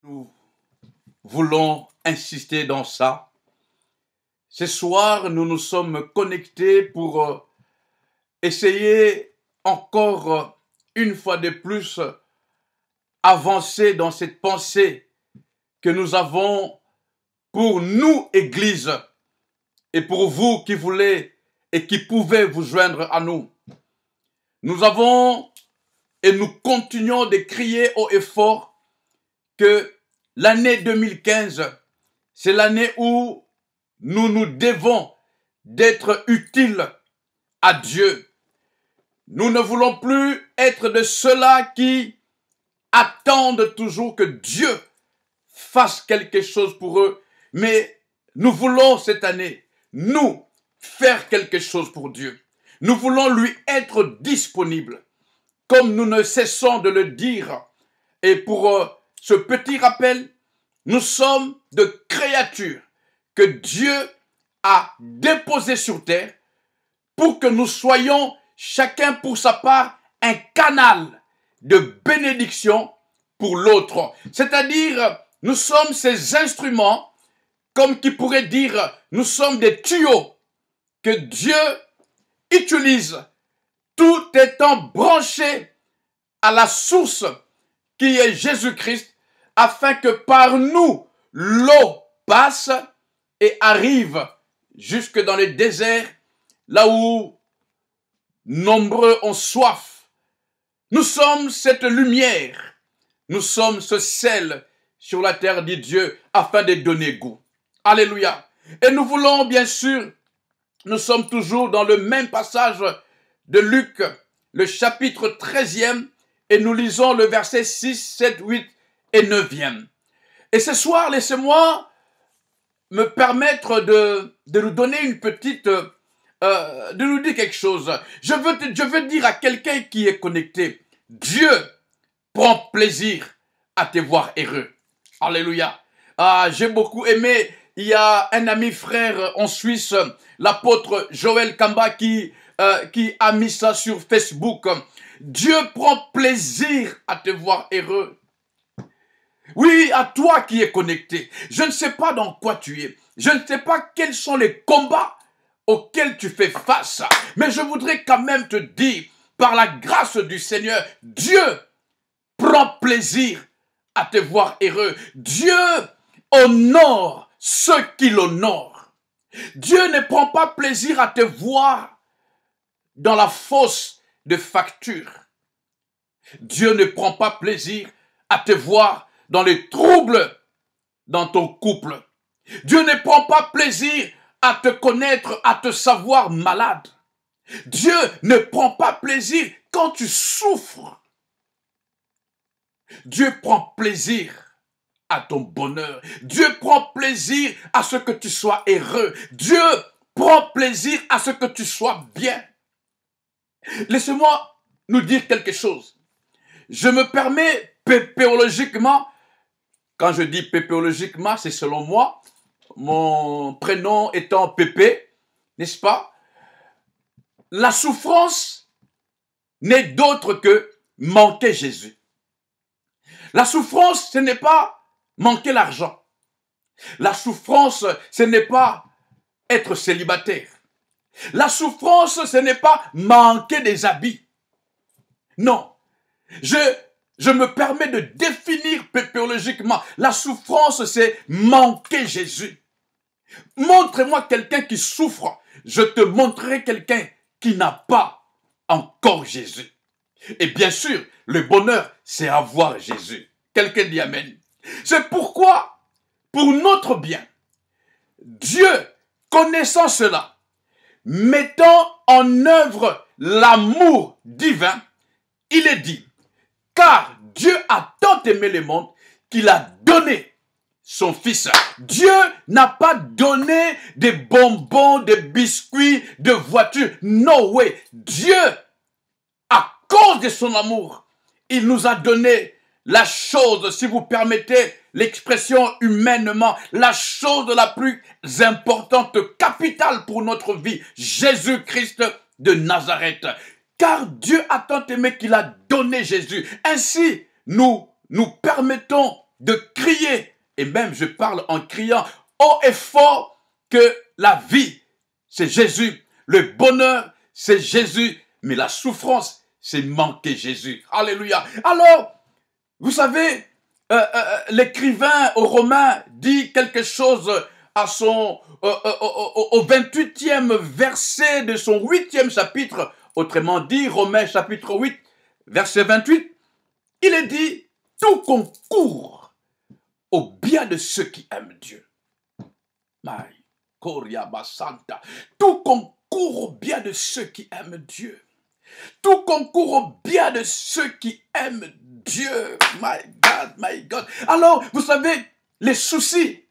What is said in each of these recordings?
Nous voulons insister dans ça. Ce soir, nous nous sommes connectés pour essayer encore une fois de plus avancer dans cette pensée que nous avons pour nous, Église, et pour vous qui voulez et qui pouvez vous joindre à nous. Nous avons et nous continuons de crier haut et fort que l'année 2015, c'est l'année où nous nous devons d'être utiles à Dieu. Nous ne voulons plus être de ceux-là qui attendent toujours que Dieu fasse quelque chose pour eux, mais nous voulons cette année, nous, faire quelque chose pour Dieu. Nous voulons lui être disponibles, comme nous ne cessons de le dire. Et pour ce petit rappel, nous sommes de créatures que Dieu a déposées sur terre pour que nous soyons, chacun pour sa part, un canal de bénédiction pour l'autre. C'est-à-dire, nous sommes ces instruments, comme qui pourrait dire, nous sommes des tuyaux que Dieu utilise, tout étant branché à la source qui est Jésus-Christ, afin que par nous, l'eau passe et arrive jusque dans les déserts, là où nombreux ont soif. Nous sommes cette lumière, nous sommes ce sel sur la terre, dit Dieu, afin de donner goût. Alléluia. Et nous voulons, bien sûr, nous sommes toujours dans le même passage de Luc, le chapitre 13e, et nous lisons le verset 6, 7, 8 et 9e. Et ce soir, laissez-moi me permettre de nous donner une petite, de nous dire quelque chose. Je veux dire à quelqu'un qui est connecté, Dieu prend plaisir à te voir heureux. Alléluia. Ah, j'ai beaucoup aimé, il y a un ami frère en Suisse, l'apôtre Joël Kamba qui a mis ça sur Facebook. Dieu prend plaisir à te voir heureux. Oui, à toi qui es connecté. Je ne sais pas dans quoi tu es. Je ne sais pas quels sont les combats auxquels tu fais face. Mais je voudrais quand même te dire, par la grâce du Seigneur, Dieu prend plaisir à te voir heureux. Dieu honore ceux qui l'honorent. Dieu ne prend pas plaisir à te voir dans la fosse de facture. Dieu ne prend pas plaisir à te voir dans les troubles dans ton couple. Dieu ne prend pas plaisir à te connaître, à te savoir malade. Dieu ne prend pas plaisir quand tu souffres. Dieu prend plaisir à ton bonheur. Dieu prend plaisir à ce que tu sois heureux. Dieu prend plaisir à ce que tu sois bien. Laissez-moi nous dire quelque chose. Je me permets pépéologiquement, quand je dis pépéologiquement, c'est selon moi, mon prénom étant Pépé, n'est-ce pas? La souffrance n'est d'autre que manquer Jésus. La souffrance, ce n'est pas manquer l'argent. La souffrance, ce n'est pas être célibataire. La souffrance, ce n'est pas manquer des habits. Non. Je me permets de définir pépéologiquement. La souffrance, c'est manquer Jésus. Montre-moi quelqu'un qui souffre. Je te montrerai quelqu'un qui n'a pas encore Jésus. Et bien sûr, le bonheur, c'est avoir Jésus. Quelqu'un dit Amen. C'est pourquoi, pour notre bien, Dieu, connaissant cela, mettant en œuvre l'amour divin, il est dit, car Dieu a tant aimé le monde qu'il a donné son fils. Dieu n'a pas donné des bonbons, des biscuits, de voitures. No way. Dieu, à cause de son amour, il nous a donné la chose, si vous permettez l'expression humainement, la chose la plus importante, capitale pour notre vie, Jésus-Christ de Nazareth. Car Dieu a tant aimé qu'il a donné Jésus. Ainsi, nous permettons de crier, et même je parle en criant haut et fort que la vie, c'est Jésus, le bonheur, c'est Jésus, mais la souffrance, c'est manquer Jésus. Alléluia. Alors, vous savez, l'écrivain aux Romains dit quelque chose à son, au 28e verset de son 8e chapitre, autrement dit, Romains chapitre 8, verset 28, il est dit, tout concourt au bien de ceux qui aiment Dieu. Tout concourt au bien de ceux qui aiment Dieu. Tout concourt au bien de ceux qui aiment Dieu. My God, my God. Alors, vous savez, les soucis,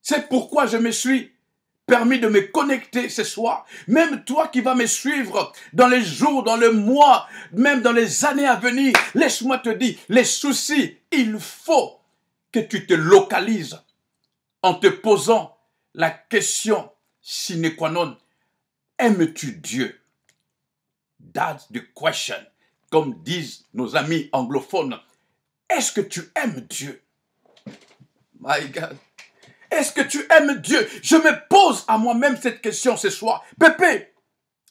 c'est pourquoi je me suis permis de me connecter ce soir. Même toi qui vas me suivre dans les jours, dans les mois, même dans les années à venir, laisse-moi te dire, les soucis, il faut que tu te localises en te posant la question sine qua non, aimes-tu Dieu? That's the question. Comme disent nos amis anglophones, est-ce que tu aimes Dieu? My God. Est-ce que tu aimes Dieu? Je me pose à moi-même cette question ce soir. Pépé,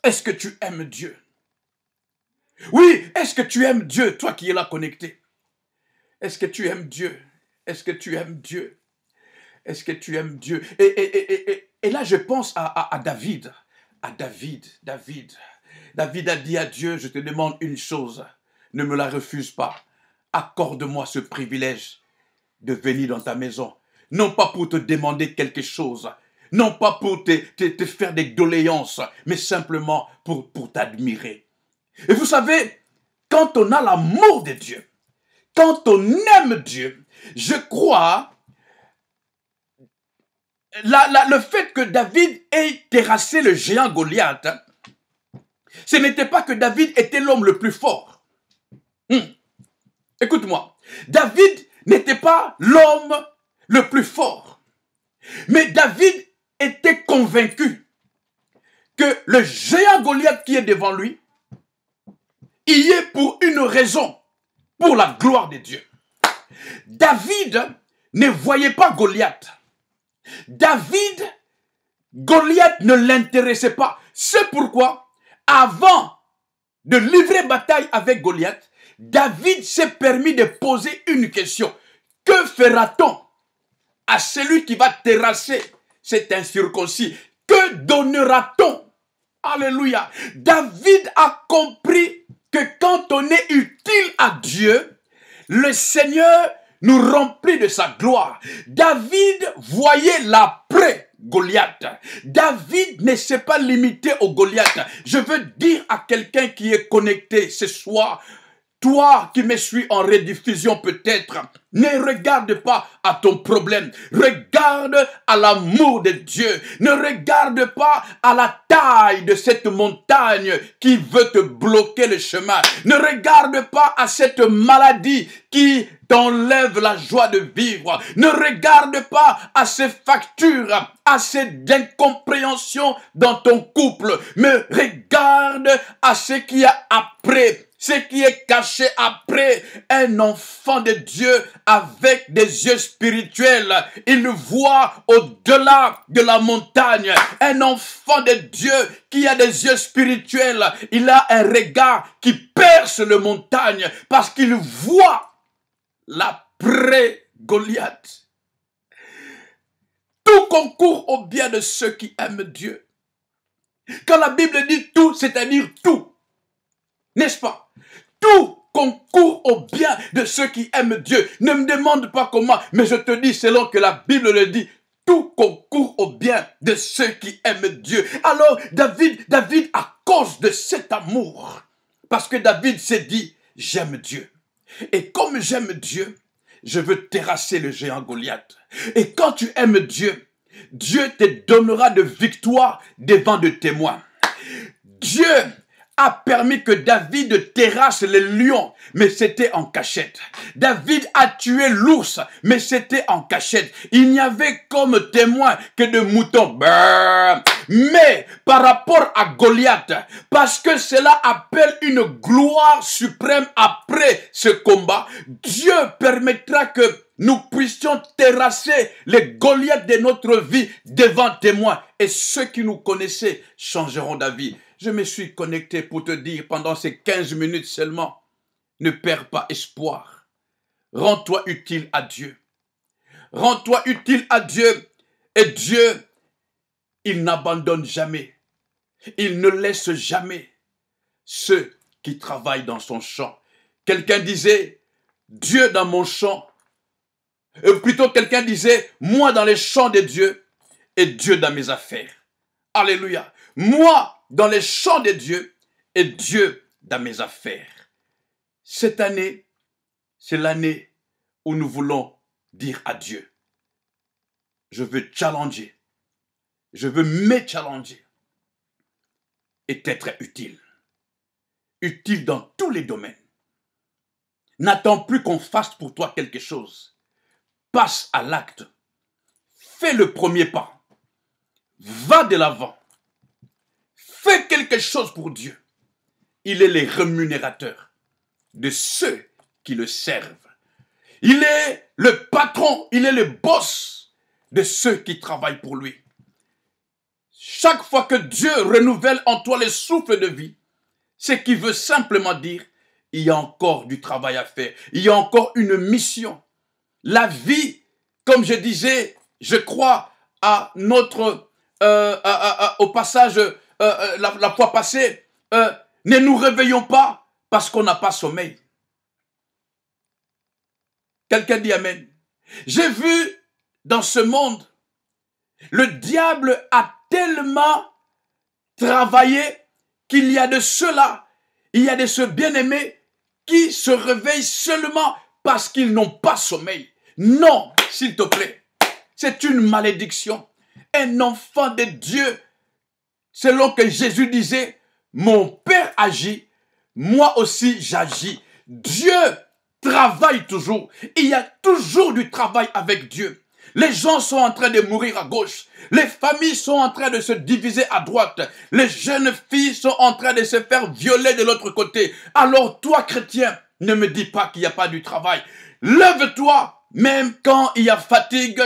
est-ce que tu aimes Dieu? Oui, est-ce que tu aimes Dieu, toi qui es là connecté? Est-ce que tu aimes Dieu? Est-ce que tu aimes Dieu? Est-ce que tu aimes Dieu? Et là, je pense à David. À David. David a dit à Dieu, je te demande une chose, ne me la refuse pas. Accorde-moi ce privilège de venir dans ta maison. Non pas pour te demander quelque chose, non pas pour te faire des doléances, mais simplement pour t'admirer. Et vous savez, quand on a l'amour de Dieu, quand on aime Dieu, je crois, le fait que David ait terrassé le géant Goliath, ce n'était pas que David était l'homme le plus fort. Écoute-moi, David n'était pas l'homme le plus fort. Mais David était convaincu que le géant Goliath qui est devant lui, il y est pour une raison, pour la gloire de Dieu. David ne voyait pas Goliath. Goliath ne l'intéressait pas. C'est pourquoi, avant de livrer bataille avec Goliath, David s'est permis de poser une question. Que fera-t-on à celui qui va terrasser cet incirconcis? Que donnera-t-on? Alléluia. David a compris que quand on est utile à Dieu, le Seigneur nous remplit de sa gloire. David voyait l'après Goliath. David ne s'est pas limité au Goliath. Je veux dire à quelqu'un qui est connecté ce soir, toi qui me suis en rediffusion peut-être, ne regarde pas à ton problème. Regarde à l'amour de Dieu. Ne regarde pas à la taille de cette montagne qui veut te bloquer le chemin. Ne regarde pas à cette maladie qui t'enlève la joie de vivre. Ne regarde pas à ces factures, à ces incompréhensions dans ton couple. Mais regarde à ce qu'il y a après. Ce qui est caché après. Un enfant de Dieu avec des yeux spirituels. Il voit au-delà de la montagne. Un enfant de Dieu qui a des yeux spirituels. Il a un regard qui perce les montagnes parce qu'il voit l'après Goliath. Tout concourt au bien de ceux qui aiment Dieu. Quand la Bible dit tout, c'est-à-dire tout. N'est-ce pas? Tout concourt au bien de ceux qui aiment Dieu. Ne me demande pas comment, mais je te dis selon que la Bible le dit, tout concourt au bien de ceux qui aiment Dieu. Alors David, à cause de cet amour, parce que David s'est dit, j'aime Dieu. Et comme j'aime Dieu, je veux terrasser le géant Goliath. Et quand tu aimes Dieu, Dieu te donnera de victoire devant de témoins. Dieu a permis que David terrasse les lions, mais c'était en cachette. David a tué l'ours, mais c'était en cachette. Il n'y avait comme témoin que de moutons. Brrr. Mais par rapport à Goliath, parce que cela appelle une gloire suprême après ce combat, Dieu permettra que nous puissions terrasser les Goliaths de notre vie devant témoins. Et ceux qui nous connaissaient changeront d'avis. Je me suis connecté pour te dire pendant ces 15 minutes seulement, ne perds pas espoir. Rends-toi utile à Dieu. Rends-toi utile à Dieu. Et Dieu, il n'abandonne jamais. Il ne laisse jamais ceux qui travaillent dans son champ. Quelqu'un disait, Dieu dans mon champ. Plutôt quelqu'un disait, moi dans les champs de Dieu et Dieu dans mes affaires. Alléluia. Moi dans les champs de Dieu et Dieu dans mes affaires. Cette année, c'est l'année où nous voulons dire à Dieu, je veux challenger, je veux me challenger et t'être utile. Utile dans tous les domaines. N'attends plus qu'on fasse pour toi quelque chose. Passe à l'acte. Fais le premier pas. Va de l'avant. Fais quelque chose pour Dieu. Il est le rémunérateur de ceux qui le servent. Il est le patron, il est le boss de ceux qui travaillent pour lui. Chaque fois que Dieu renouvelle en toi le souffle de vie, ce qui veut simplement dire, il y a encore du travail à faire. Il y a encore une mission. La vie, comme je disais, je crois à notre, au passage la fois passée, ne nous réveillons pas parce qu'on n'a pas sommeil. Quelqu'un dit Amen. J'ai vu dans ce monde, le diable a tellement travaillé qu'il y a de ceux-là, il y a de ceux bien-aimés qui se réveillent seulement parce qu'ils n'ont pas sommeil. Non, s'il te plaît, c'est une malédiction. Un enfant de Dieu, selon que Jésus disait, mon Père agit, moi aussi j'agis. Dieu travaille toujours. Il y a toujours du travail avec Dieu. Les gens sont en train de mourir à gauche. Les familles sont en train de se diviser à droite. Les jeunes filles sont en train de se faire violer de l'autre côté. Alors toi, chrétien, ne me dis pas qu'il n'y a pas du travail. Lève-toi, même quand il y a fatigue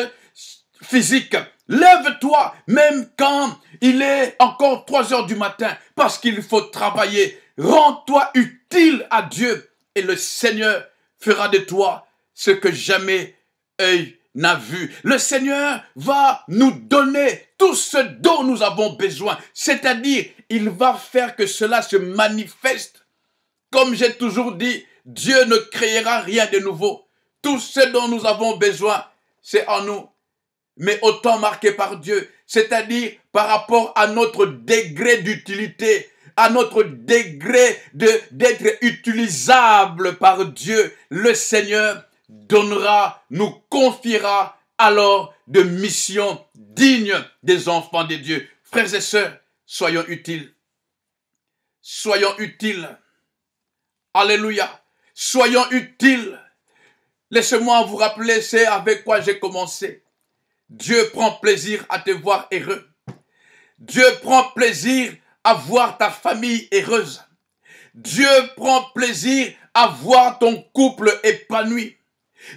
physique. Lève-toi, même quand il est encore 3 heures du matin, parce qu'il faut travailler. Rends-toi utile à Dieu et le Seigneur fera de toi ce que jamais œil n'a vu. Le Seigneur va nous donner tout ce dont nous avons besoin. C'est-à-dire, il va faire que cela se manifeste. Comme j'ai toujours dit, Dieu ne créera rien de nouveau. Tout ce dont nous avons besoin, c'est en nous. Mais autant marqué par Dieu, c'est-à-dire par rapport à notre degré d'utilité, à notre degré d'être utilisable par Dieu, le Seigneur donnera, nous confiera alors de missions dignes des enfants de Dieu. Frères et sœurs, soyons utiles. Soyons utiles. Alléluia. Soyons utiles. Laissez-moi vous rappeler, c'est avec quoi j'ai commencé. Dieu prend plaisir à te voir heureux. Dieu prend plaisir à voir ta famille heureuse. Dieu prend plaisir à voir ton couple épanoui.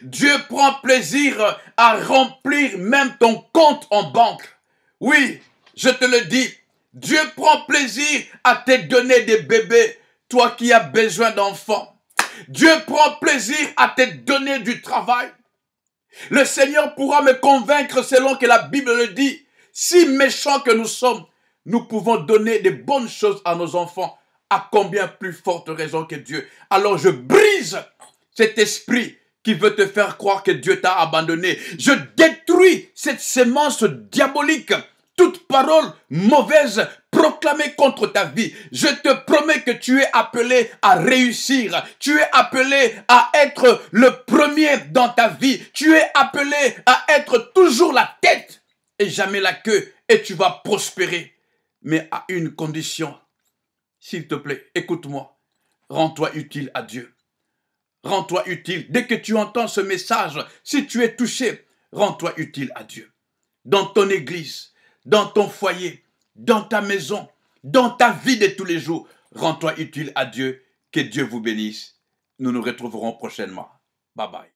Dieu prend plaisir à remplir même ton compte en banque. Oui, je te le dis, Dieu prend plaisir à te donner des bébés, toi qui as besoin d'enfants. Dieu prend plaisir à te donner du travail. Le Seigneur pourra me convaincre selon que la Bible le dit. Si méchants que nous sommes, nous pouvons donner de bonnes choses à nos enfants. À combien plus forte raison que Dieu. Alors je brise cet esprit qui veut te faire croire que Dieu t'a abandonné. Je détruis cette sémence diabolique. Toute parole mauvaise proclamée contre ta vie. Je te promets que tu es appelé à réussir. Tu es appelé à être le premier dans ta vie. Tu es appelé à être toujours la tête et jamais la queue. Et tu vas prospérer. Mais à une condition. s'il te plaît, écoute-moi. Rends-toi utile à Dieu. Rends-toi utile. Dès que tu entends ce message, si tu es touché, rends-toi utile à Dieu. Dans ton église, dans ton foyer, dans ta maison, dans ta vie de tous les jours, rends-toi utile à Dieu. Que Dieu vous bénisse. Nous nous retrouverons prochainement. Bye bye.